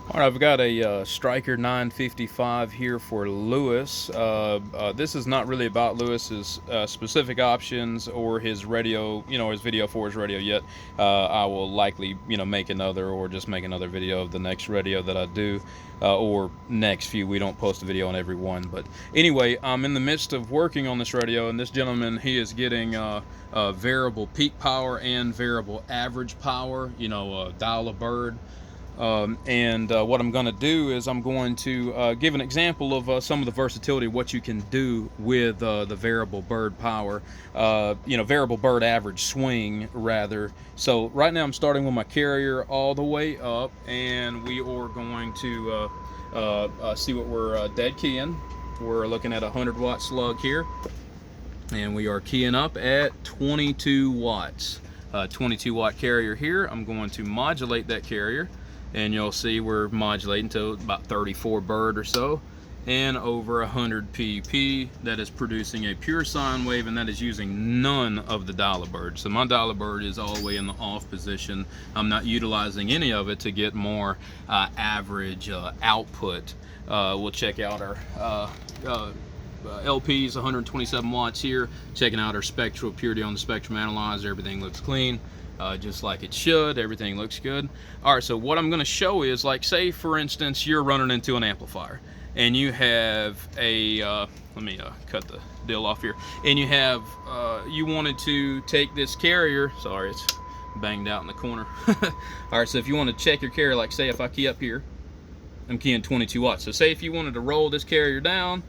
All right, I've got a Striker 955 here for Lewis. This is not really about Lewis's specific options or his radio, his video for his radio yet. I will likely, make another or just make another video of the next radio that I do, or next few. We don't post a video on every one, but anyway, I'm in the midst of working on this radio, and this gentleman, he is getting variable peak power and variable average power. Dial a bird. What I'm going to do is I'm going to give an example of some of the versatility of what you can do with the variable bird power, variable bird average swing rather. So right now I'm starting with my carrier all the way up, and we are going to see what we're dead keying. We're looking at a 100-watt slug here, and we are keying up at 22 watts. 22-watt carrier here. I'm going to modulate that carrier, and you'll see we're modulating to about 34 bird or so, and over 100 pp. That is producing a pure sine wave, and that is using none of the dialer bird. So my dialer bird is all the way in the off position. I'm not utilizing any of it to get more average output. We'll check out our LPs, 127 watts here, checking out our spectral purity on the spectrum analyzer. Everything looks clean, just like it should. Everything looks good. All right, so what I'm going to show is, like, say for instance you're running into an amplifier and you have a let me cut the deal off here, and you have you wanted to take this carrier. Sorry, it's banged out in the corner. All right, so if you want to check your carrier, like say if I key up here, I'm keying 22 watts. So say if you wanted to roll this carrier down,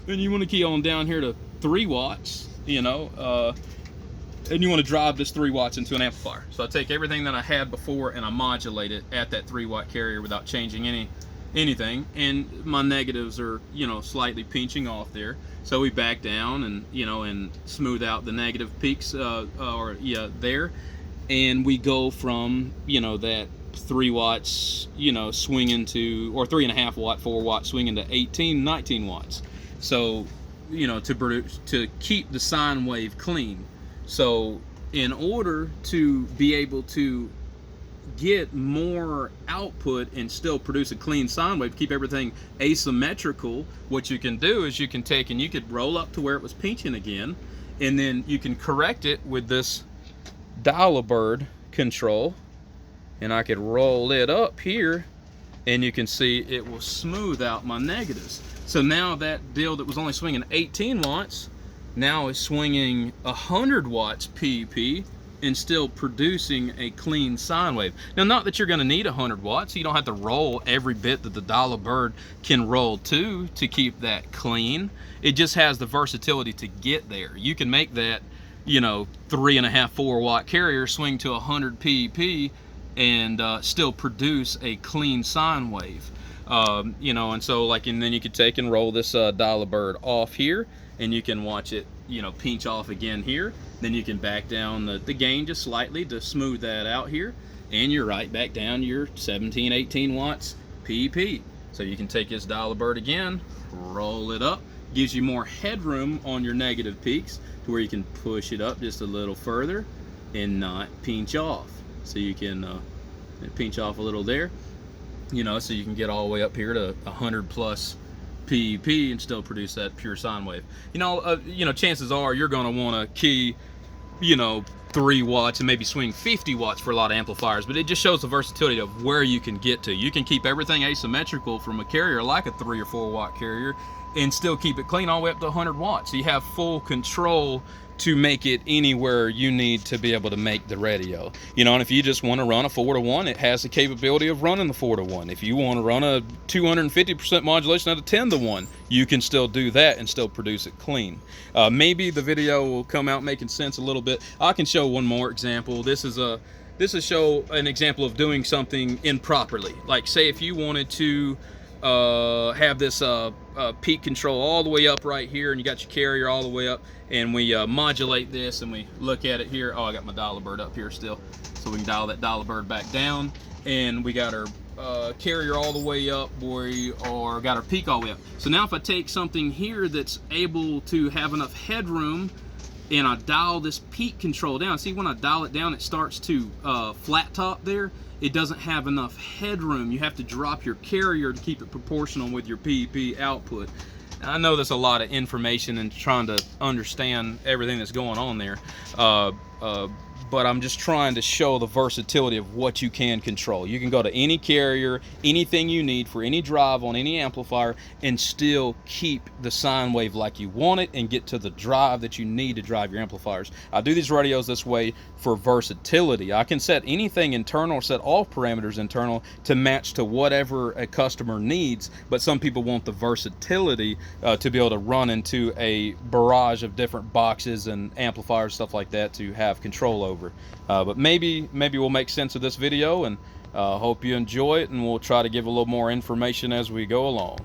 and you want to key on down here to 3 watts, and you want to drive this 3 watts into an amplifier. So I take everything that I had before and I modulate it at that 3-watt carrier without changing anything, and my negatives are, slightly pinching off there. So we back down and, and smooth out the negative peaks, there, and we go from, that 3 watts, swinging to, or 3.5 watt, 4 watt swinging to 18, 19 watts. So, to keep the sine wave clean. So in order to be able to get more output and still produce a clean sine wave, keep everything asymmetrical, what you can do is you can take and you could roll up to where it was pinching again, and then you can correct it with this dial bird control, and I could roll it up here, and you can see it will smooth out my negatives. So now that deal that was only swinging 18 watts now is swinging 100 watts pp and still producing a clean sine wave. Now, not that you're going to need 100 watts. You don't have to roll every bit that the dialer bird can roll to keep that clean. It just has the versatility to get there. You can make that, 3.5, 4 watt carrier swing to 100 pp and still produce a clean sine wave. And so and then you could take and roll this dialer bird off here, and you can watch it, pinch off again here. Then you can back down the gain just slightly to smooth that out here, and you're right back down your 17, 18 watts pp. So you can take this dialer bird again, roll it up, gives you more headroom on your negative peaks to where you can push it up just a little further and not pinch off. So you can pinch off a little there, so you can get all the way up here to 100 plus pp and still produce that pure sine wave. Chances are you're going to want to key, 3 watts and maybe swing 50 watts for a lot of amplifiers, but it just shows the versatility of where you can get to. You can keep everything asymmetrical from a carrier like a 3 or 4 watt carrier and still keep it clean all the way up to 100 watts. So you have full control to make it anywhere you need to be able to make the radio. And if you just want to run a 4-to-1, it has the capability of running the 4-to-1. If you want to run a 250% modulation at a 10-to-1, you can still do that and still produce it clean. Maybe the video will come out making sense a little bit. I can show one more example. This is show an example of doing something improperly. Like say if you wanted to have this peak control all the way up right here, and you got your carrier all the way up, and we modulate this and we look at it here. Oh, I got my dialer bird up here still, so we can dial that dialer bird back down, and we got our carrier all the way up, got our peak all the way up. So now if I take something here that's able to have enough headroom and I dial this peak control down. See, when I dial it down, it starts to flat top there. It doesn't have enough headroom. You have to drop your carrier to keep it proportional with your PEP output. I know there's a lot of information and trying to understand everything that's going on there, but I'm just trying to show the versatility of what you can control. You can go to any carrier, anything you need for any drive on any amplifier, and still keep the sine wave like you want it and get to the drive that you need to drive your amplifiers. I do these radios this way for versatility. I can set anything internal, set all parameters internal to match to whatever a customer needs, but some people want the versatility to be able to run into a barrage of different boxes and amplifiers, stuff like that, to have control over. But maybe we'll make sense of this video, and hope you enjoy it, and we'll try to give a little more information as we go along.